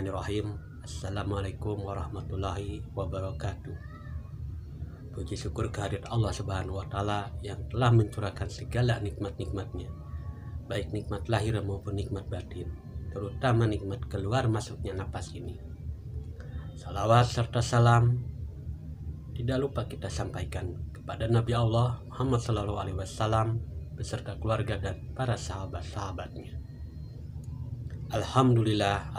Bismillahirrahmanirrahim. Assalamualaikum warahmatullahi wabarakatuh. Puji syukur kehadirat Allah Subhanahu wa Ta'ala yang telah mencurahkan segala nikmat-nikmatnya, baik nikmat lahir maupun nikmat batin, terutama nikmat keluar masuknya napas ini. Salawat serta salam tidak lupa kita sampaikan kepada Nabi Allah Muhammad SAW beserta keluarga dan para sahabat-sahabatnya. Alhamdulillah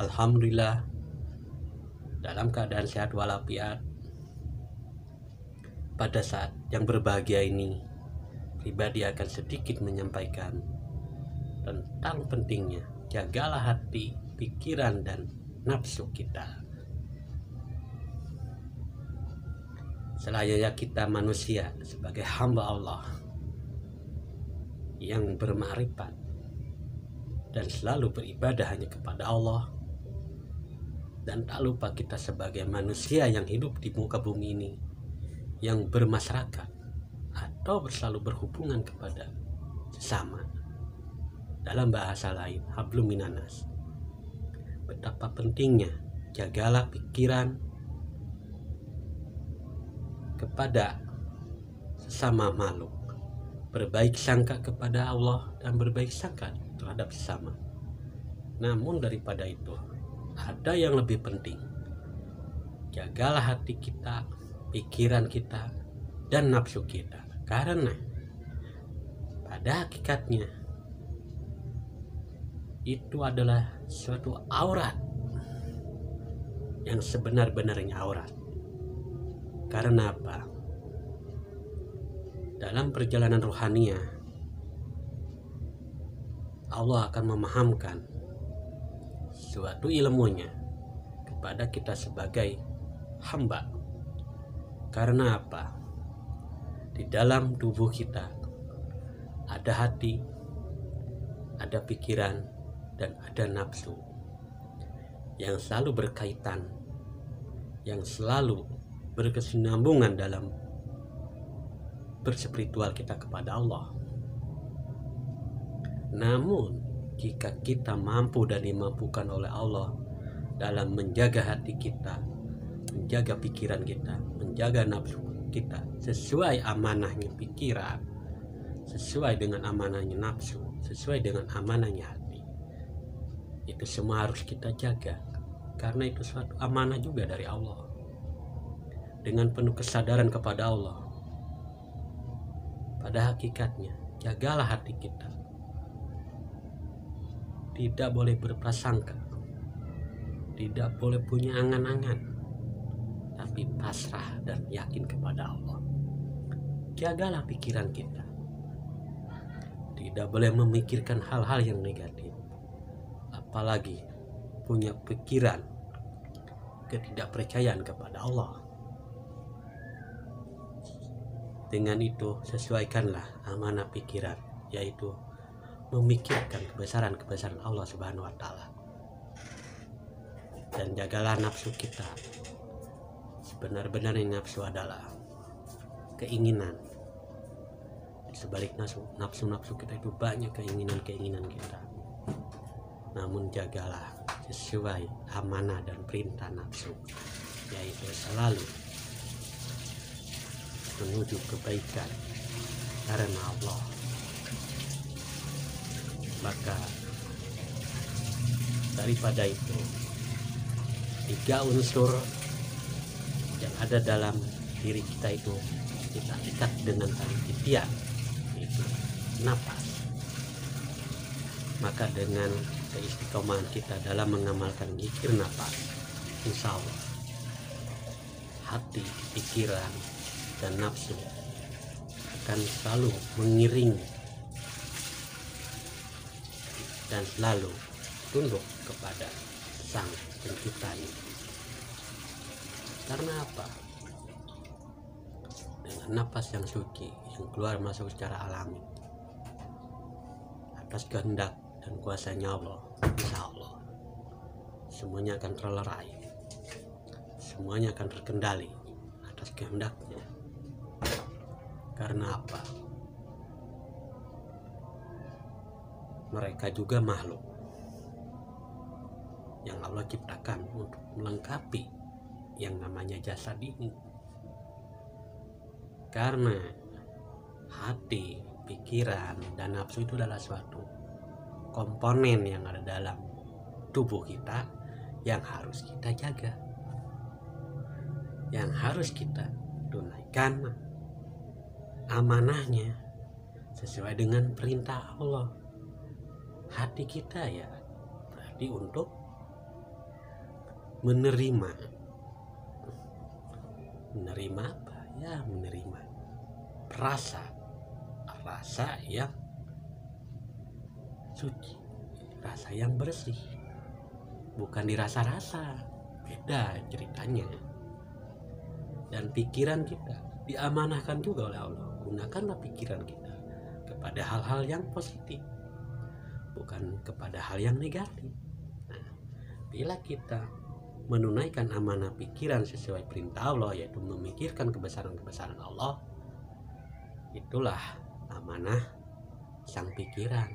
dalam keadaan sehat walafiat. Pada saat yang berbahagia ini, pribadi akan sedikit menyampaikan tentang pentingnya jagalah hati, pikiran, dan nafsu kita. Selayaknya kita manusia sebagai hamba Allah yang bermakrifat dan selalu beribadah hanya kepada Allah, dan tak lupa kita sebagai manusia yang hidup di muka bumi ini yang bermasyarakat atau selalu berhubungan kepada sesama, dalam bahasa lain hablum minanas. Betapa pentingnya jagalah pikiran kepada sesama makhluk, berbaik sangka kepada Allah dan berbaik sangka terhadap sesama. Namun daripada itu, ada yang lebih penting. Jagalah hati kita, pikiran kita, dan nafsu kita. Karena pada hakikatnya itu adalah suatu aurat yang sebenar-benarnya aurat. Karena apa? Dalam perjalanan rohaniah, Allah akan memahamkan suatu ilmunya kepada kita sebagai hamba. Karena apa? Di dalam tubuh kita ada hati, ada pikiran, dan ada nafsu yang selalu berkaitan, yang selalu berkesinambungan dalam berspiritual kita kepada Allah. Namun jika kita mampu dan dimampukan oleh Allah dalam menjaga hati kita, menjaga pikiran kita, menjaga nafsu kita sesuai amanahnya pikiran, sesuai dengan amanahnya nafsu, sesuai dengan amanahnya hati, itu semua harus kita jaga, karena itu suatu amanah juga dari Allah. Dengan penuh kesadaran kepada Allah, pada hakikatnya jagalah hati kita. Tidak boleh berprasangka, tidak boleh punya angan-angan, tapi pasrah dan yakin kepada Allah. Jagalah pikiran kita, tidak boleh memikirkan hal-hal yang negatif, apalagi punya pikiran ketidakpercayaan kepada Allah. Dengan itu sesuaikanlah amanah pikiran, yaitu memikirkan kebesaran-kebesaran Allah Subhanahu wa Ta'ala. Dan jagalah nafsu kita. Sebenar-benarnya nafsu adalah keinginan. Di sebalik nafsu-nafsu kita itu banyak keinginan-keinginan kita. Namun jagalah sesuai amanah dan perintah nafsu, yaitu selalu menuju kebaikan karena Allah. Maka daripada itu, 3 unsur yang ada dalam diri kita itu kita ikat dengan tali titian, yaitu napas. Maka dengan keistiqomahan kita dalam mengamalkan zikir napas, insya Allah hati, pikiran, dan nafsu akan selalu mengiringi dan selalu tunduk kepada Sang Penciptanya. Karena apa? Dengan napas yang suci yang keluar masuk secara alami atas kehendak dan kuasanya Allah, insya Allah semuanya akan terlerai, semuanya akan terkendali atas kehendaknya. Karena apa? Mereka juga makhluk. yang Allah ciptakan untuk melengkapi yang namanya jasad ini. Karena hati, pikiran, dan nafsu itu adalah suatu komponen yang ada dalam tubuh kita yang harus kita jaga, yang harus kita tunaikan amanahnya sesuai dengan perintah Allah. Hati kita ya berarti untuk menerima apa ya, menerima rasa yang suci, rasa yang bersih, bukan dirasa-rasa, beda ceritanya. Dan pikiran kita diamanahkan juga oleh Allah. Gunakanlah pikiran kita kepada hal-hal yang positif, bukan kepada hal yang negatif. Nah, bila kita menunaikan amanah pikiran sesuai perintah Allah, yaitu memikirkan kebesaran-kebesaran Allah, itulah amanah sang pikiran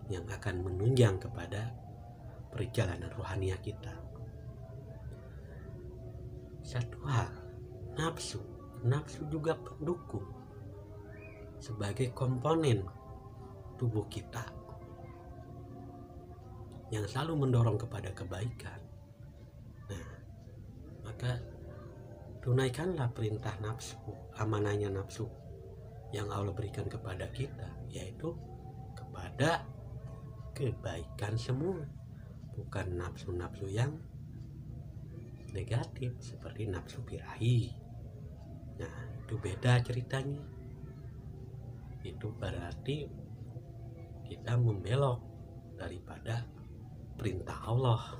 yang akan menunjang kepada perjalanan rohaniah kita. Satu hal, nafsu juga pendukung sebagai komponen tubuh kita yang selalu mendorong kepada kebaikan. Nah, maka tunaikanlah perintah nafsu, amanahnya nafsu yang Allah berikan kepada kita, yaitu kepada kebaikan semua, bukan nafsu-nafsu yang negatif seperti nafsu birahi. Nah, itu beda ceritanya. Itu berarti kita membelok daripada perintah Allah.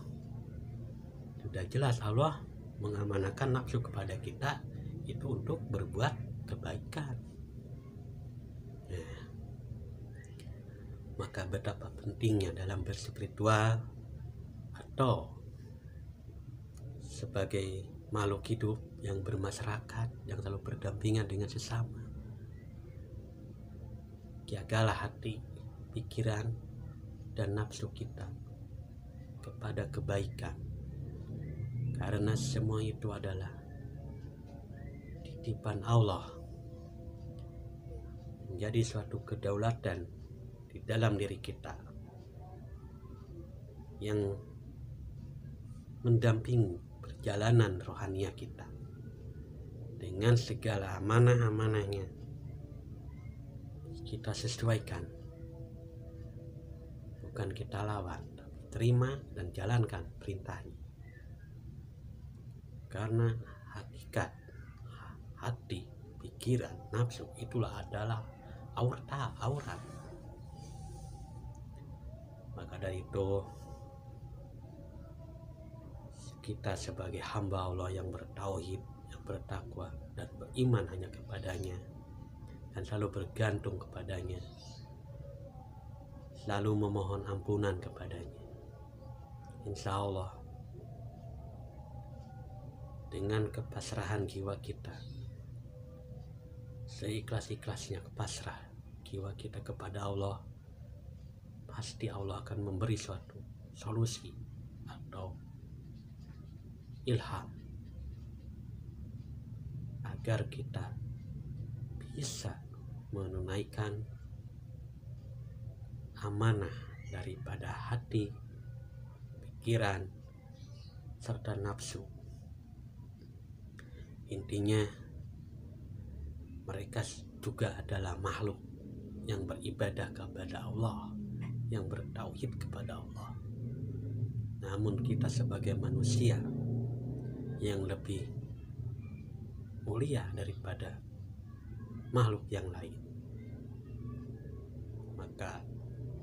Sudah jelas Allah mengamanahkan nafsu kepada kita itu untuk berbuat kebaikan. Nah, maka betapa pentingnya dalam berspiritual atau sebagai makhluk hidup yang bermasyarakat, yang selalu berdampingan dengan sesama, jagalah hati, pikiran, dan nafsu kita kepada kebaikan, karena semua itu adalah titipan Allah, menjadi suatu kedaulatan di dalam diri kita yang mendampingi perjalanan rohaniah kita dengan segala amanah-amanahnya. Kita sesuaikan, bukan kita lawan, tapi terima dan jalankan perintahnya. Karena hakikat hati, pikiran, nafsu itulah adalah aurat. Maka dari itu kita sebagai hamba Allah yang bertauhid, yang bertakwa dan beriman hanya kepadanya, dan selalu bergantung kepadanya, selalu memohon ampunan kepadanya, insya Allah dengan kepasrahan jiwa kita, seikhlas-ikhlasnya pasrah jiwa kita kepada Allah, pasti Allah akan memberi suatu solusi atau ilham agar kita bisa menunaikan amanah daripada hati, pikiran, serta nafsu. Intinya mereka juga adalah makhluk yang beribadah kepada Allah, yang bertauhid kepada Allah. Namun kita sebagai manusia yang lebih mulia daripada makhluk yang lain, maka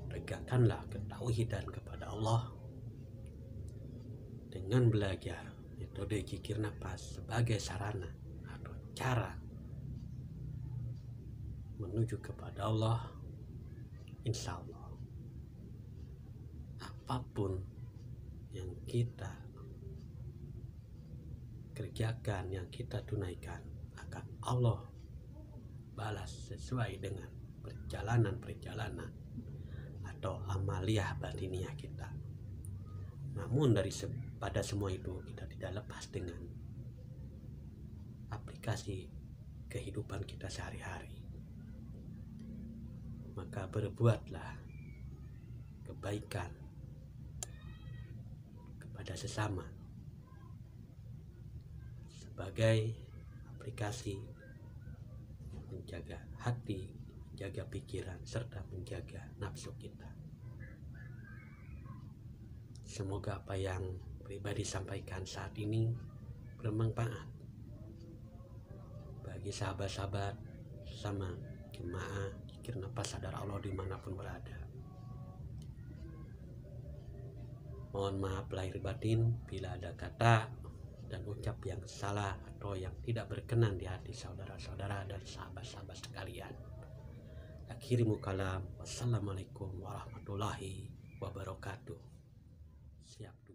tegakkanlah ketauhidan kepada Allah dengan belajar metode zikir nafas sebagai sarana atau cara menuju kepada Allah. Insya Allah apapun yang kita kerjakan, yang kita tunaikan, akan Allah balas sesuai dengan perjalanan atau amaliyah batiniah kita. Namun pada semua itu kita tidak lepas dengan aplikasi kehidupan kita sehari-hari. Maka berbuatlah kebaikan kepada sesama sebagai aplikasi menjaga hati, menjaga pikiran, serta menjaga nafsu kita. Semoga apa yang pribadi sampaikan saat ini bermanfaat bagi sahabat-sahabat sama jemaah zikir nafas sadar Allah dimanapun berada. Mohon maaf lahir batin bila ada kata dan ucap yang salah atau yang tidak berkenan di hati saudara-saudara dan sahabat-sahabat sekalian. Akhirul kalam, wassalamualaikum warahmatullahi wabarakatuh. Siap.